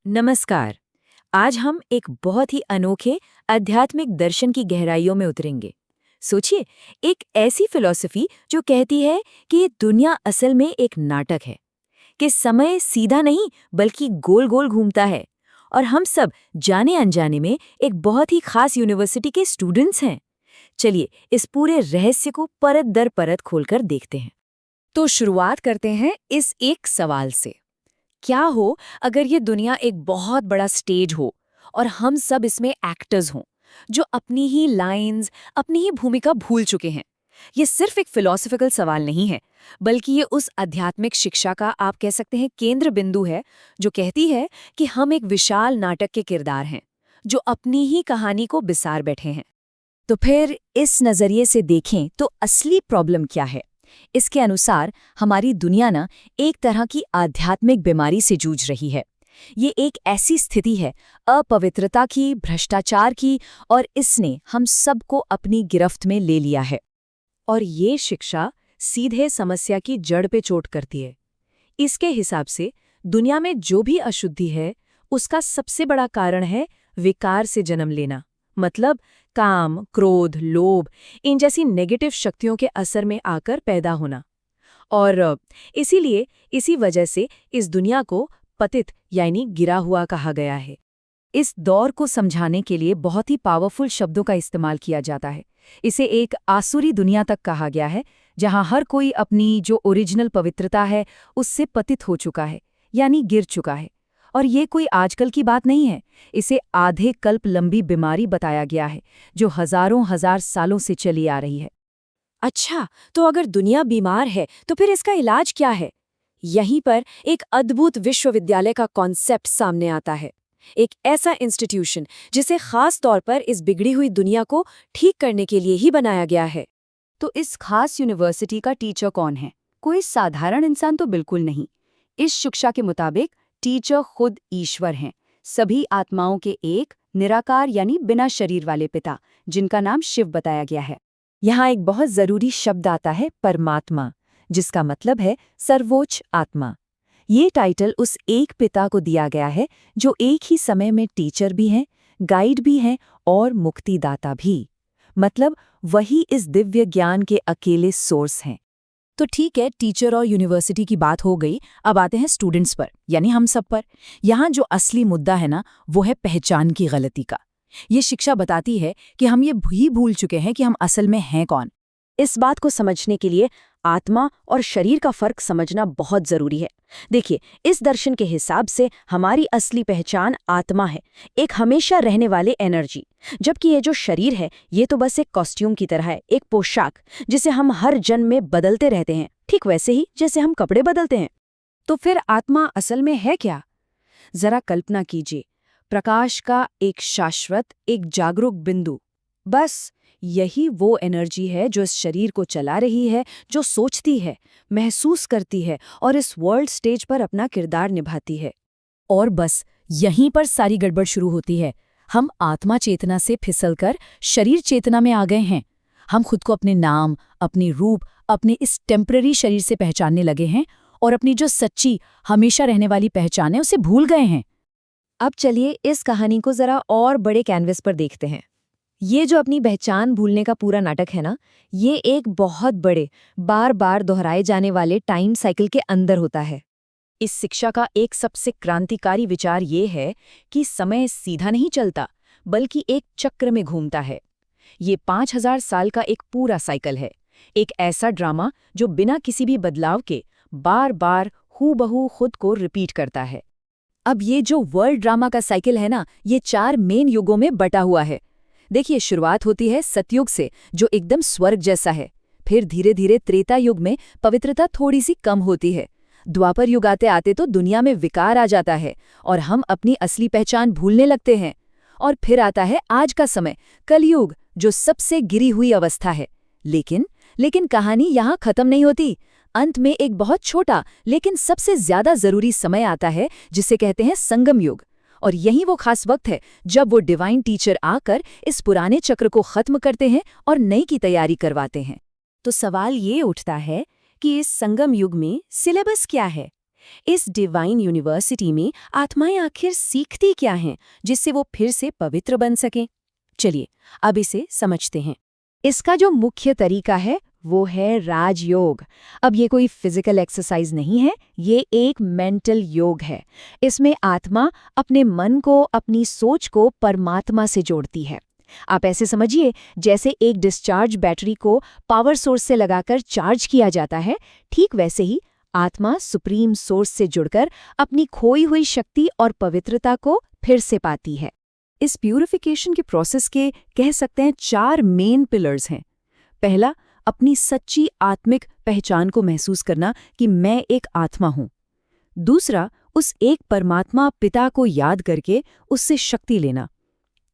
नमस्कार। आज हम एक बहुत ही अनोखे आध्यात्मिक दर्शन की गहराइयों में उतरेंगे। सोचिए, एक ऐसी फिलॉसफी जो कहती है कि ये दुनिया असल में एक नाटक है, कि समय सीधा नहीं बल्कि गोल गोल घूमता है और हम सब जाने अनजाने में एक बहुत ही खास यूनिवर्सिटी के स्टूडेंट्स हैं। चलिए इस पूरे रहस्य को परत दर परत खोलकर देखते हैं। तो शुरुआत करते हैं इस एक सवाल से। क्या हो अगर ये दुनिया एक बहुत बड़ा स्टेज हो और हम सब इसमें एक्टर्स हों, जो अपनी ही लाइंस, अपनी ही भूमिका भूल चुके हैं। ये सिर्फ एक फिलॉसफिकल सवाल नहीं है, बल्कि ये उस आध्यात्मिक शिक्षा का आप कह सकते हैं केंद्र बिंदु है, जो कहती है कि हम एक विशाल नाटक के किरदार हैं, जो अपनी ही कहानी को बिसार बैठे हैं। तो फिर इस नज़रिए से देखें तो असली प्रॉब्लम क्या है? इसके अनुसार हमारी दुनिया ना एक तरह की आध्यात्मिक बीमारी से जूझ रही है। ये एक ऐसी स्थिति है अपवित्रता की, भ्रष्टाचार की, और इसने हम सबको अपनी गिरफ्त में ले लिया है। और ये शिक्षा सीधे समस्या की जड़ पे चोट करती है। इसके हिसाब से दुनिया में जो भी अशुद्धि है, उसका सबसे बड़ा कारण है विकार से जन्म लेना। मतलब काम, क्रोध, लोभ, इन जैसी नेगेटिव शक्तियों के असर में आकर पैदा होना। और इसीलिए इसी वजह से इस दुनिया को पतित यानी गिरा हुआ कहा गया है। इस दौर को समझाने के लिए बहुत ही पावरफुल शब्दों का इस्तेमाल किया जाता है। इसे एक आसुरी दुनिया तक कहा गया है, जहां हर कोई अपनी जो ओरिजिनल पवित्रता है उससे पतित हो चुका है, यानी गिर चुका है। और ये कोई आजकल की बात नहीं है, इसे आधे कल्प लंबी बीमारी बताया गया है, जो हजारों हजार सालों से चली आ रही है। अच्छा, तो अगर दुनिया बीमार है तो फिर इसका इलाज क्या है? यहीं पर एक अद्भुत विश्वविद्यालय का कॉन्सेप्ट सामने आता है। एक ऐसा इंस्टीट्यूशन जिसे खास तौर पर इस बिगड़ी हुई दुनिया को ठीक करने के लिए ही बनाया गया है। तो इस खास यूनिवर्सिटी का टीचर कौन है? कोई साधारण इंसान तो बिल्कुल नहीं। इस शिक्षा के मुताबिक टीचर खुद ईश्वर हैं, सभी आत्माओं के एक निराकार यानी बिना शरीर वाले पिता, जिनका नाम शिव बताया गया है। यहाँ एक बहुत जरूरी शब्द आता है, परमात्मा, जिसका मतलब है सर्वोच्च आत्मा। ये टाइटल उस एक पिता को दिया गया है जो एक ही समय में टीचर भी हैं, गाइड भी हैं और मुक्तिदाता भी। मतलब वही इस दिव्य ज्ञान के अकेले सोर्स हैं। तो ठीक है, टीचर और यूनिवर्सिटी की बात हो गई। अब आते हैं स्टूडेंट्स पर, यानी हम सब पर। यहाँ जो असली मुद्दा है ना, वो है पहचान की गलती का। ये शिक्षा बताती है कि हम ये भी भूल चुके हैं कि हम असल में हैं कौन। इस बात को समझने के लिए आत्मा और शरीर का फर्क समझना बहुत जरूरी है। देखिए, इस दर्शन के हिसाब से हमारी असली पहचान आत्मा है, एक हमेशा रहने वाले एनर्जी। जबकि ये जो शरीर है, ये तो बस एक कॉस्ट्यूम की तरह है, एक पोशाक, जिसे हम हर जन्म में बदलते रहते हैं, ठीक वैसे ही जैसे हम कपड़े बदलते हैं। तो फिर आत्मा असल में है क्या? जरा कल्पना कीजिए, प्रकाश का एक शाश्वत, एक जागरूक बिंदु। बस यही वो एनर्जी है जो इस शरीर को चला रही है, जो सोचती है, महसूस करती है और इस वर्ल्ड स्टेज पर अपना किरदार निभाती है। और बस यहीं पर सारी गड़बड़ शुरू होती है। हम आत्मा चेतना से फिसलकर शरीर चेतना में आ गए हैं। हम खुद को अपने नाम, अपनी रूप, अपने इस टेम्पररी शरीर से पहचानने लगे हैं और अपनी जो सच्ची, हमेशा रहने वाली पहचान है उसे भूल गए हैं। अब चलिए इस कहानी को जरा और बड़े कैनवस पर देखते हैं। ये जो अपनी पहचान भूलने का पूरा नाटक है ना, ये एक बहुत बड़े, बार बार दोहराए जाने वाले टाइम साइकिल के अंदर होता है। इस शिक्षा का एक सबसे क्रांतिकारी विचार ये है कि समय सीधा नहीं चलता, बल्कि एक चक्र में घूमता है। ये 5000 साल का एक पूरा साइकिल है, एक ऐसा ड्रामा जो बिना किसी भी बदलाव के बार बार हूबहू खुद को रिपीट करता है। अब ये जो वर्ल्ड ड्रामा का साइकिल है ना, ये 4 मेन युगों में बटा हुआ है। देखिए, शुरुआत होती है सतयुग से, जो एकदम स्वर्ग जैसा है। फिर धीरे धीरे त्रेता युग में पवित्रता थोड़ी सी कम होती है। द्वापर युग आते आते तो दुनिया में विकार आ जाता है और हम अपनी असली पहचान भूलने लगते हैं। और फिर आता है आज का समय, कलयुग, जो सबसे गिरी हुई अवस्था है। लेकिन कहानी यहाँ खत्म नहीं होती। अंत में एक बहुत छोटा लेकिन सबसे ज्यादा जरूरी समय आता है, जिसे कहते हैं संगम युग। और यही वो खास वक्त है जब वो डिवाइन टीचर आकर इस पुराने चक्र को खत्म करते हैं और नई की तैयारी करवाते हैं। तो सवाल ये उठता है कि इस संगम युग में सिलेबस क्या है? इस डिवाइन यूनिवर्सिटी में आत्माएं आखिर सीखती क्या हैं जिससे वो फिर से पवित्र बन सकें? चलिए अब इसे समझते हैं। इसका जो मुख्य तरीका है वो है राजयोग। अब ये कोई फिजिकल एक्सरसाइज नहीं है, ये एक मेंटल योग है। इसमें आत्मा अपने मन को, अपनी सोच को परमात्मा से जोड़ती है। आप ऐसे समझिए जैसे एक डिस्चार्ज बैटरी को पावर सोर्स से लगाकर चार्ज किया जाता है, ठीक वैसे ही आत्मा सुप्रीम सोर्स से जुड़कर अपनी खोई हुई शक्ति और पवित्रता को फिर से पाती है। इस प्यूरिफिकेशन के प्रोसेस के कह सकते हैं 4 मेन पिलर्स हैं। पहला, अपनी सच्ची आत्मिक पहचान को महसूस करना कि मैं एक आत्मा हूं। दूसरा, उस एक परमात्मा पिता को याद करके उससे शक्ति लेना।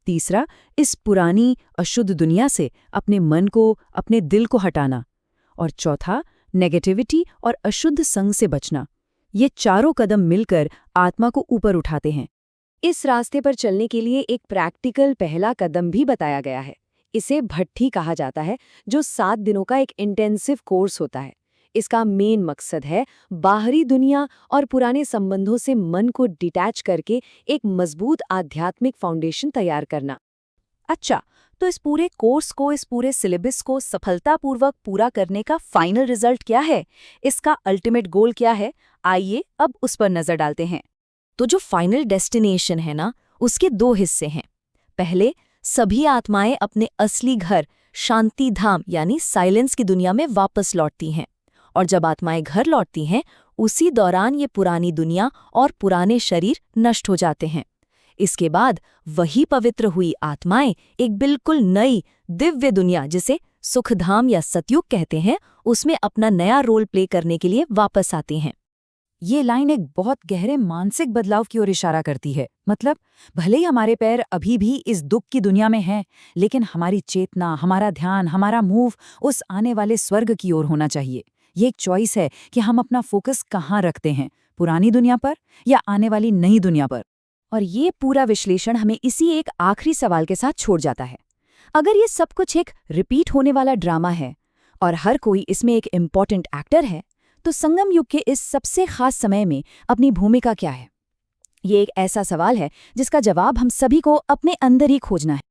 तीसरा, इस पुरानी अशुद्ध दुनिया से अपने मन को, अपने दिल को हटाना। और चौथा, नेगेटिविटी और अशुद्ध संग से बचना। ये चारों कदम मिलकर आत्मा को ऊपर उठाते हैं। इस रास्ते पर चलने के लिए एक प्रैक्टिकल पहला कदम भी बताया गया है। इसे भट्ठी कहा जाता है, जो 7 दिनों का एक इंटेंसिव कोर्स होता है। इसका मेन मकसद है बाहरी दुनिया और पुराने संबंधों से मन को डिटैच करके एक मजबूत आध्यात्मिक फाउंडेशन तैयार करना। अच्छा, तो इस पूरे कोर्स को, इस पूरे सिलेबस को सफलतापूर्वक पूरा करने का फाइनल रिजल्ट क्या है? इसका अल्टीमेट गोल क्या है? आइए अब उस पर नजर डालते हैं। तो जो फाइनल डेस्टिनेशन है ना, उसके 2 हिस्से हैं। पहले, सभी आत्माएं अपने असली घर शांति धाम यानी साइलेंस की दुनिया में वापस लौटती हैं। और जब आत्माएं घर लौटती हैं, उसी दौरान ये पुरानी दुनिया और पुराने शरीर नष्ट हो जाते हैं। इसके बाद वही पवित्र हुई आत्माएं एक बिल्कुल नई दिव्य दुनिया, जिसे सुखधाम या सतयुग कहते हैं, उसमें अपना नया रोल प्ले करने के लिए वापस आती हैं। ये लाइन एक बहुत गहरे मानसिक बदलाव की ओर इशारा करती है। मतलब भले ही हमारे पैर अभी भी इस दुख की दुनिया में हैं, लेकिन हमारी चेतना, हमारा ध्यान, हमारा मूव उस आने वाले स्वर्ग की ओर होना चाहिए। ये एक चॉइस है कि हम अपना फोकस कहाँ रखते हैं, पुरानी दुनिया पर या आने वाली नई दुनिया पर। और ये पूरा विश्लेषण हमें इसी एक आखिरी सवाल के साथ छोड़ जाता है। अगर ये सब कुछ एक रिपीट होने वाला ड्रामा है और हर कोई इसमें एक इम्पॉर्टेंट एक्टर है, तो संगम युग के इस सबसे खास समय में अपनी भूमिका क्या है? ये एक ऐसा सवाल है जिसका जवाब हम सभी को अपने अंदर ही खोजना है।